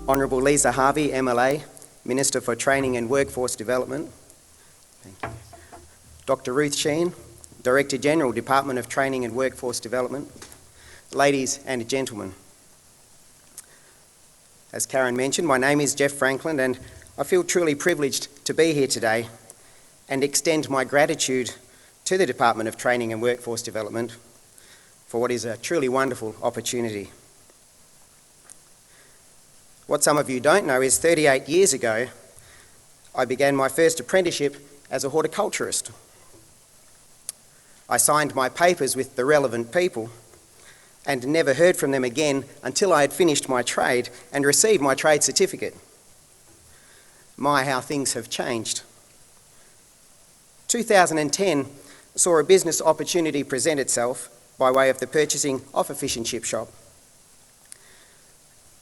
Honourable Lisa Harvey, MLA, Minister for Training and Workforce Development. Thank you. Dr. Ruth Sheen, Director General, Department of Training and Workforce Development. Ladies and gentlemen, as Karen mentioned, my name is Geoff Franklin and I feel truly privileged to be here today and extend my gratitude to the Department of Training and Workforce Development for what is a truly wonderful opportunity. What some of you don't know is 38 years ago, I began my first apprenticeship as a horticulturist. I signed my papers with the relevant people and never heard from them again until I had finished my trade and received my trade certificate. My, how things have changed. 2010 saw a business opportunity present itself by way of the purchasing of a fish and chip shop.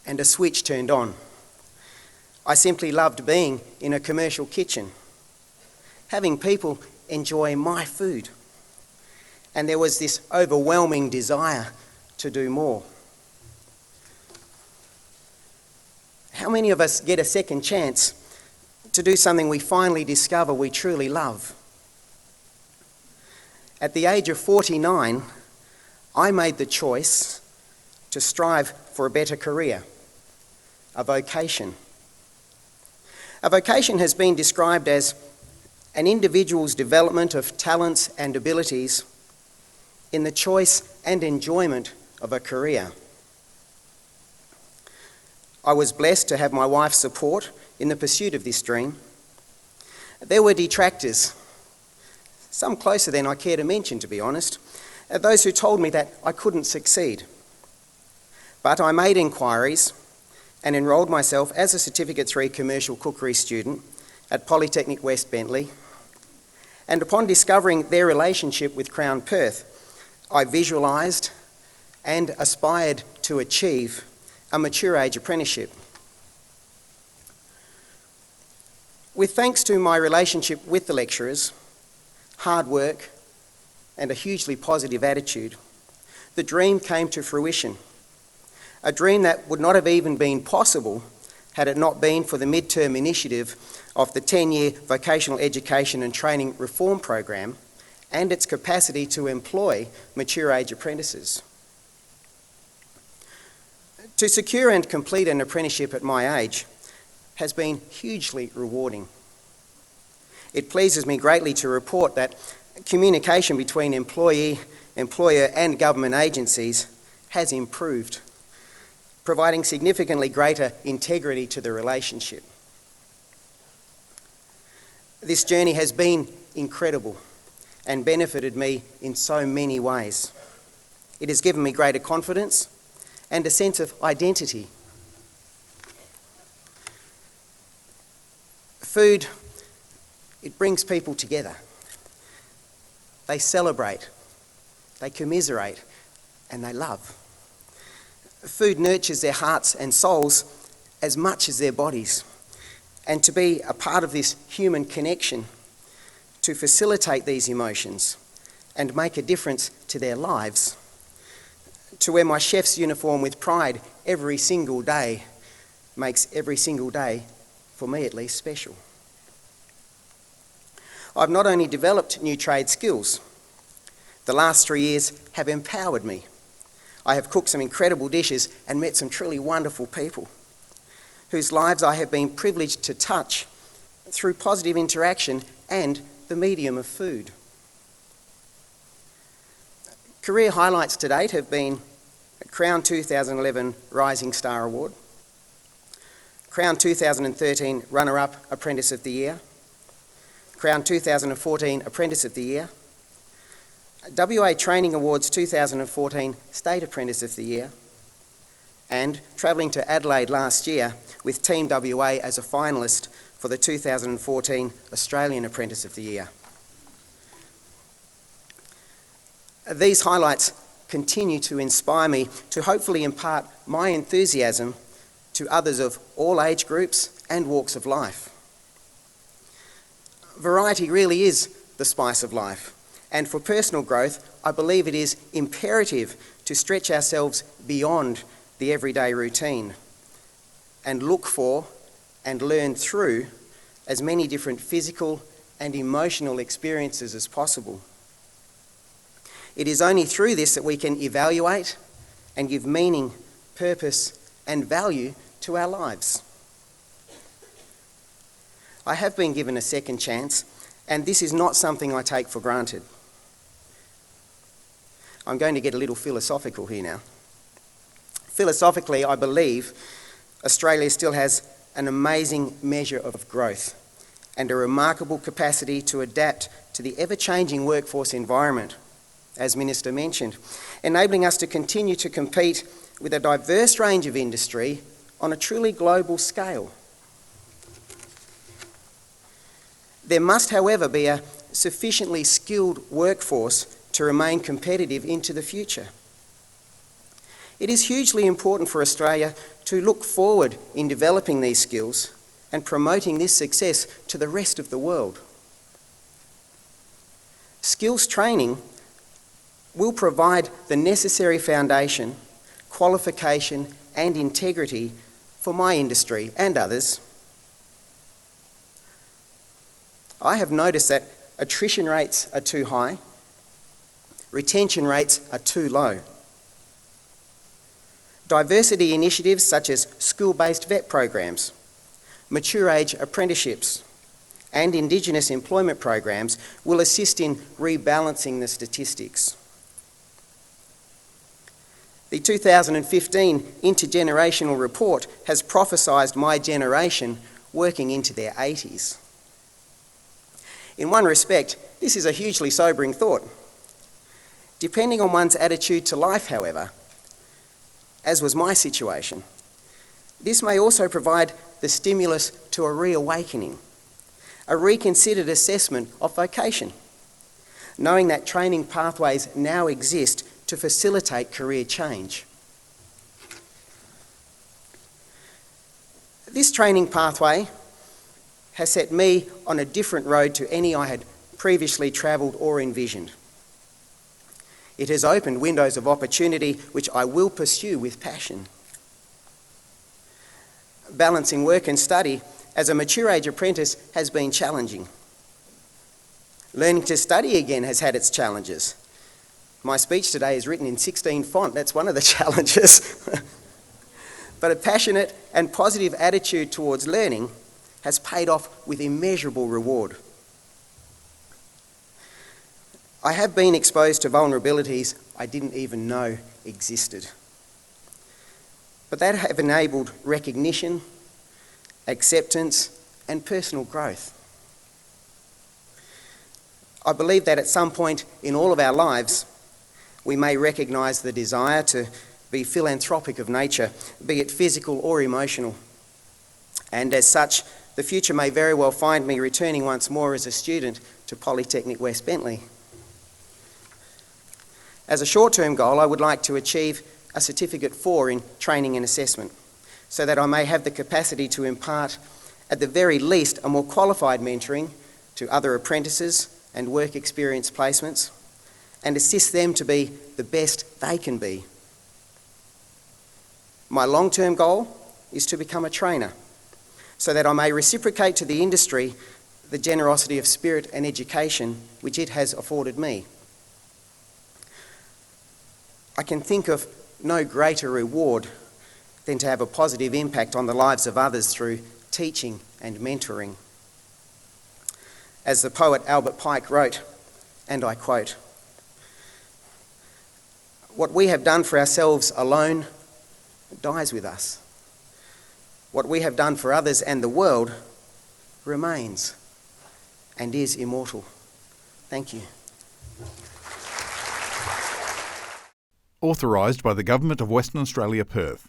And a switch turned on. I simply loved being in a commercial kitchen, having people enjoy my food. And there was this overwhelming desire to do more. How many of us get a second chance to do something we finally discover we truly love? At the age of 49, I made the choice to strive for a better career, a vocation. A vocation has been described as an individual's development of talents and abilities in the choice and enjoyment of a career. I was blessed to have my wife's support in the pursuit of this dream. There were detractors, some closer than I care to mention, to be honest, those who told me that I couldn't succeed. But I made inquiries and enrolled myself as a Certificate 3 commercial cookery student at Polytechnic West Bentley. And upon discovering their relationship with Crown Perth, I visualised and aspired to achieve a mature age apprenticeship. With thanks to my relationship with the lecturers, hard work, and a hugely positive attitude, the dream came to fruition. A dream that would not have even been possible had it not been for the midterm initiative of the 10-year Vocational Education and Training Reform Program and its capacity to employ mature age apprentices. To secure and complete an apprenticeship at my age has been hugely rewarding. It pleases me greatly to report that communication between employee, employer and government agencies has improved, providing significantly greater integrity to the relationship. This journey has been incredible and benefited me in so many ways. It has given me greater confidence and a sense of identity. Food, it brings people together. They celebrate, they commiserate, and they love. Food nurtures their hearts and souls as much as their bodies. And to be a part of this human connection, to facilitate these emotions and make a difference to their lives, to wear my chef's uniform with pride every single day makes every single day, for me at least, special. I've not only developed new trade skills, the last 3 years have empowered me. I have cooked some incredible dishes and met some truly wonderful people whose lives I have been privileged to touch through positive interaction and the medium of food. Career highlights to date have been Crown 2011 Rising Star Award, Crown 2013 Runner-Up Apprentice of the Year, Crown 2014 Apprentice of the Year, WA Training Awards 2014 State Apprentice of the Year, and travelling to Adelaide last year with Team WA as a finalist for the 2014 Australian Apprentice of the Year. These highlights continue to inspire me to hopefully impart my enthusiasm to others of all age groups and walks of life. Variety really is the spice of life, and for personal growth, I believe it is imperative to stretch ourselves beyond the everyday routine and look for and learn through as many different physical and emotional experiences as possible. It is only through this that we can evaluate and give meaning, purpose, and value to our lives. I have been given a second chance, and this is not something I take for granted. I'm going to get a little philosophical here now. Philosophically, I believe Australia still has an amazing measure of growth and a remarkable capacity to adapt to the ever-changing workforce environment, as Minister mentioned, enabling us to continue to compete with a diverse range of industry on a truly global scale. There must, however, be a sufficiently skilled workforce to remain competitive into the future. It is hugely important for Australia to look forward in developing these skills and promoting this success to the rest of the world. Skills training will provide the necessary foundation, qualification and integrity for my industry and others. I have noticed that attrition rates are too high, retention rates are too low. Diversity initiatives such as school-based vet programs, mature age apprenticeships, and Indigenous employment programs will assist in rebalancing the statistics. The 2015 Intergenerational Report has prophesied my generation working into their 80s. In one respect, this is a hugely sobering thought. Depending on one's attitude to life, however, as was my situation, this may also provide the stimulus to a reawakening, a reconsidered assessment of vocation, knowing that training pathways now exist to facilitate career change. This training pathway has set me on a different road to any I had previously travelled or envisioned. It has opened windows of opportunity which I will pursue with passion. Balancing work and study as a mature age apprentice has been challenging. Learning to study again has had its challenges. My speech today is written in 16 font, that's one of the challenges. But a passionate and positive attitude towards learning has paid off with immeasurable reward. I have been exposed to vulnerabilities I didn't even know existed. But that have enabled recognition, acceptance, and personal growth. I believe that at some point in all of our lives, we may recognise the desire to be philanthropic of nature, be it physical or emotional. And as such, the future may very well find me returning once more as a student to Polytechnic West Bentley. As a short-term goal, I would like to achieve a Certificate 4 in Training and Assessment, so that I may have the capacity to impart, at the very least, a more qualified mentoring to other apprentices and work experience placements, and assist them to be the best they can be. My long-term goal is to become a trainer, so that I may reciprocate to the industry the generosity of spirit and education which it has afforded me. I can think of no greater reward than to have a positive impact on the lives of others through teaching and mentoring. As the poet Albert Pike wrote, and I quote, "What we have done for ourselves alone dies with us. What we have done for others and the world remains and is immortal." Thank you. Authorised by the Government of Western Australia, Perth.